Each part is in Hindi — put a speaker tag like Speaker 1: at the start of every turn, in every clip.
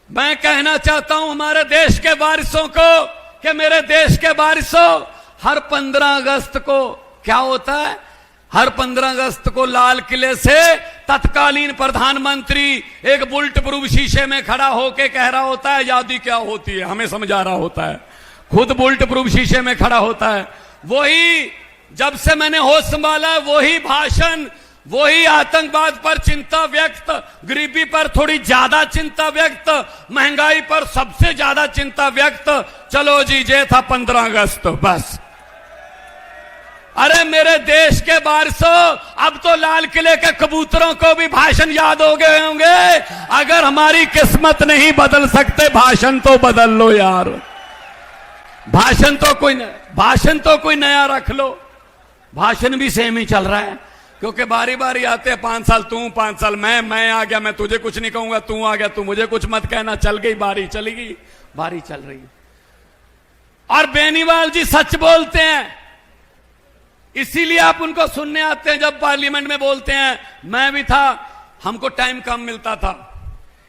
Speaker 1: मैं कहना चाहता हूं हमारे देश के वारिसों को कि मेरे देश के वारिसों, हर 15 अगस्त को क्या होता है? हर 15 अगस्त को लाल किले से तत्कालीन प्रधानमंत्री एक बुलेट प्रूफ शीशे में खड़ा होकर कह रहा होता है आजादी क्या होती है, हमें समझा रहा होता है, खुद बुलेट प्रूफ शीशे में खड़ा होता है। वही जब से मैंने होश संभाला वही भाषण, वही आतंकवाद पर चिंता व्यक्त, गरीबी पर थोड़ी ज्यादा चिंता व्यक्त, महंगाई पर सबसे ज्यादा चिंता व्यक्त। चलो जी, ये था 15 अगस्त बस। अरे मेरे देश के वारिसों, अब तो लाल किले के कबूतरों को भी भाषण याद हो गए होंगे। अगर हमारी किस्मत नहीं बदल सकते, भाषण तो बदल लो यार। भाषण तो कोई नया रख लो। भाषण भी सेम ही चल रहा है, क्योंकि बारी बारी आते हैं, 5 साल तू, 5 साल मैं आ गया, मैं तुझे कुछ नहीं कहूंगा, तू आ गया, तू मुझे कुछ मत कहना, चल गई बारी, चली गई बारी, चल रही। और बेनीवाल जी सच बोलते हैं, इसीलिए आप उनको सुनने आते हैं जब पार्लियामेंट में बोलते हैं। मैं भी था, हमको टाइम कम मिलता था।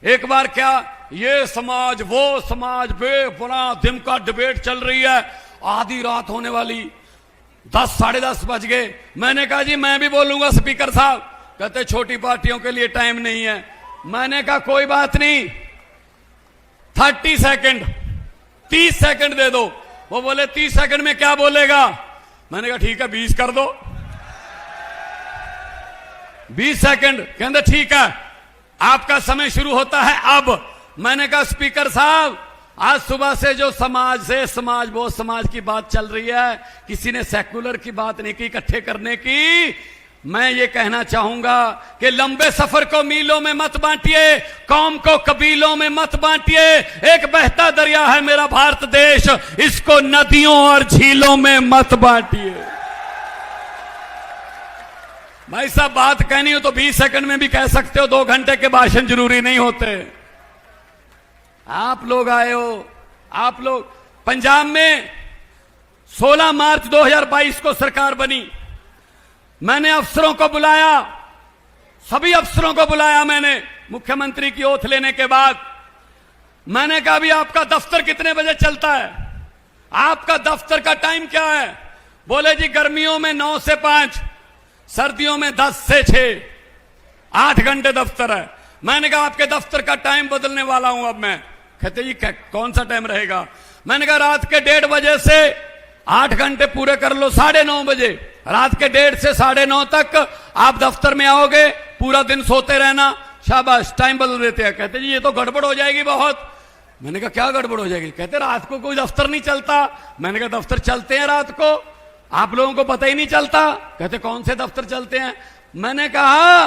Speaker 1: एक बार क्या, ये समाज वो समाज, बड़ा दिन का डिबेट चल रही है, आधी रात होने वाली, 10 साढ़े 10 बज गए। मैंने कहा जी मैं भी बोलूंगा स्पीकर साहब। कहते छोटी पार्टियों के लिए टाइम नहीं है। मैंने कहा कोई बात नहीं, 30 सेकंड 30 सेकंड दे दो। वो बोले 30 सेकंड में क्या बोलेगा? मैंने कहा ठीक है 20 कर दो। 20 सेकंड, कहते ठीक है आपका समय शुरू होता है अब। मैंने कहा स्पीकर साहब, आज सुबह से जो समाज से समाज वो समाज की बात चल रही है, किसी ने सेक्युलर की बात नहीं की, इकट्ठे करने की। मैं ये कहना चाहूंगा कि लंबे सफर को मीलों में मत बांटिए, कौम को कबीलों में मत बांटिए। एक बहता दरिया है मेरा भारत देश, इसको नदियों और झीलों में मत बांटिए। भाई साहब बात कहनी हो तो 20 सेकंड में भी कह सकते हो, 2 घंटे के भाषण जरूरी नहीं होते। आप लोग आए हो, आप लोग पंजाब में 16 मार्च 2022 को सरकार बनी। मैंने अफसरों को बुलाया, सभी अफसरों को बुलाया मैंने मुख्यमंत्री की ओथ लेने के बाद। मैंने कहा भी आपका दफ्तर कितने बजे चलता है, आपका दफ्तर का टाइम क्या है? बोले जी गर्मियों में 9 से 5, सर्दियों में 10 से 6, 8 घंटे दफ्तर है। मैंने कहा आपके दफ्तर का टाइम बदलने वाला हूं अब मैं। कहते जी कौन सा टाइम रहेगा? मैंने कहा रात के 1:30 बजे से 8 घंटे पूरे कर लो, 9:30 बजे, रात के 1:30 से 9:30 तक आप दफ्तर में आओगे, पूरा दिन सोते रहना। शाबाश, टाइम बदल देते हैं। कहते जी ये तो गड़बड़ हो जाएगी बहुत। मैंने कहा क्या गड़बड़ हो जाएगी? कहते रात को कोई दफ्तर नहीं चलता। मैंने कहा दफ्तर चलते हैं रात को, आप लोगों को पता ही नहीं चलता। कहते कौन से दफ्तर चलते हैं? मैंने कहा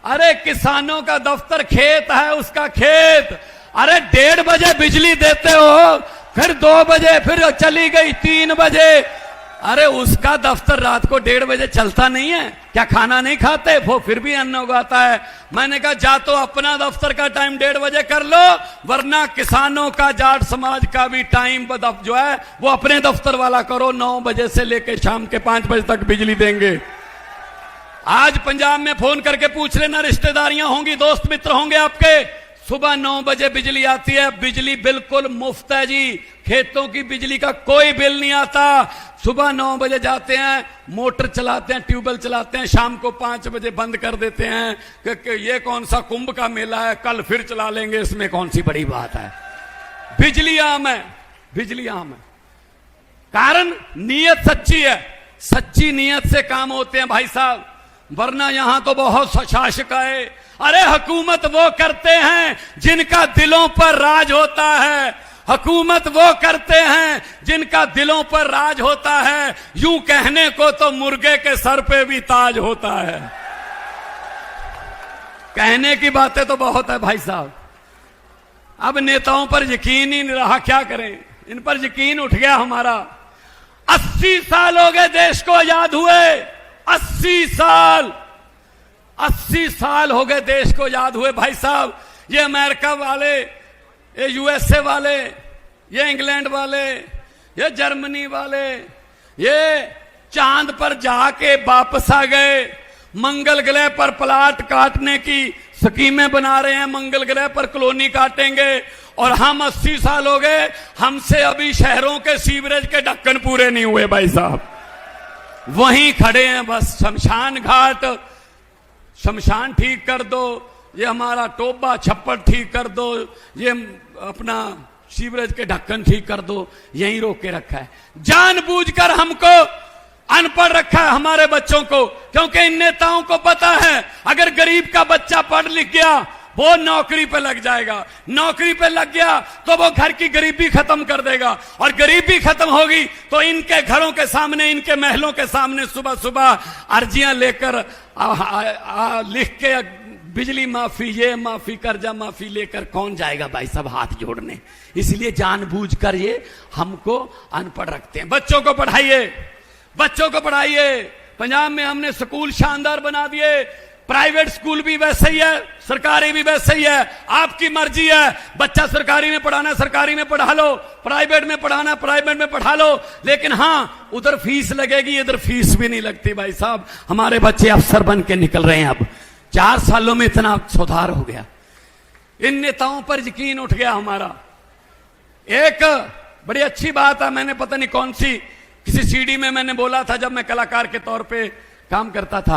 Speaker 1: अरे किसानों का दफ्तर खेत है, उसका खेत। अरे 1:30 बजे बिजली देते हो, फिर 2 बजे, फिर चली गई 3 बजे। अरे उसका दफ्तर रात को 1:30 बजे चलता नहीं है क्या? खाना नहीं खाते वो, फिर भी अन्न उगाता है। मैंने कहा जा तो अपना दफ्तर का टाइम 1:30 बजे कर लो, वरना किसानों का, जाट समाज का भी टाइम जो है वो अपने दफ्तर वाला करो। 9 बजे से लेकर शाम के 5 बजे तक बिजली देंगे। आज पंजाब में फोन करके पूछ लेना, रिश्तेदारियां होंगी, दोस्त मित्र होंगे आपके। सुबह 9 बजे बिजली आती है, बिजली बिल्कुल मुफ्त है जी, खेतों की बिजली का कोई बिल नहीं आता। सुबह 9 बजे जाते हैं, मोटर चलाते हैं, ट्यूबवेल चलाते हैं, शाम को 5 बजे बंद कर देते हैं कि ये कौन सा कुंभ का मेला है, कल फिर चला लेंगे, इसमें कौन सी बड़ी बात है। बिजली आम है, बिजली आम है। कारण नीयत सच्ची है, सच्ची नीयत से काम होते हैं भाई साहब, वरना यहां तो बहुत शासक आए। अरे हुकूमत वो करते हैं जिनका दिलों पर राज होता है, हुकूमत वो करते हैं जिनका दिलों पर राज होता है। यूं कहने को तो मुर्गे के सर पे भी ताज होता है। कहने की बातें तो बहुत है भाई साहब, अब नेताओं पर यकीन ही नहीं रहा, क्या करें, इन पर यकीन उठ गया हमारा। 80 साल हो गए देश को आजाद हुए, 80 साल, 80 साल हो गए देश को आजाद हुए भाई साहब। ये अमेरिका वाले, ये यूएसए वाले, ये इंग्लैंड वाले, ये जर्मनी वाले, ये चांद पर जाके वापस आ गए। मंगल ग्रह पर प्लाट काटने की स्कीमें बना रहे हैं, मंगल ग्रह पर कॉलोनी काटेंगे। और हम 80 साल हो गए, हमसे अभी शहरों के सीवरेज के ढक्कन पूरे नहीं हुए भाई साहब। वहीं खड़े हैं बस। शमशान घाट, शमशान ठीक कर दो, ये हमारा टोबा छप्पर ठीक कर दो, ये अपना सीवरेज के ढक्कन ठीक कर दो, यहीं रोक के रखा है। जानबूझकर हमको अनपढ़ रखा है हमारे बच्चों को, क्योंकि इन नेताओं को पता है अगर गरीब का बच्चा पढ़ लिख गया वो नौकरी पे लग जाएगा, नौकरी पे लग गया तो वो घर की गरीबी खत्म कर देगा, और गरीबी खत्म होगी तो इनके घरों के सामने, इनके महलों के सामने सुबह सुबह अर्जियां लेकर लिख के बिजली माफी, ये माफी, कर्जा माफी लेकर कौन जाएगा भाई साहब हाथ जोड़ने। इसलिए जानबूझकर ये हमको अनपढ़ रखते हैं। बच्चों को पढ़ाइए, बच्चों को पढ़ाइए। पंजाब में हमने स्कूल शानदार बना दिए, प्राइवेट स्कूल भी वैसे ही है, सरकारी भी वैसे ही है, आपकी मर्जी है। बच्चा सरकारी में पढ़ाना सरकारी में पढ़ा लो, प्राइवेट में पढ़ाना प्राइवेट में पढ़ा लो, लेकिन हां उधर फीस लगेगी, इधर फीस भी नहीं लगती भाई साहब। हमारे बच्चे अफसर बन के निकल रहे हैं। अब 4 सालों में इतना सुधार हो गया, इन नेताओं पर यकीन उठ गया हमारा। एक बड़ी अच्छी बात है, मैंने पता नहीं कौन सी किसी सीडी में मैंने बोला था जब मैं कलाकार के तौर पे काम करता था,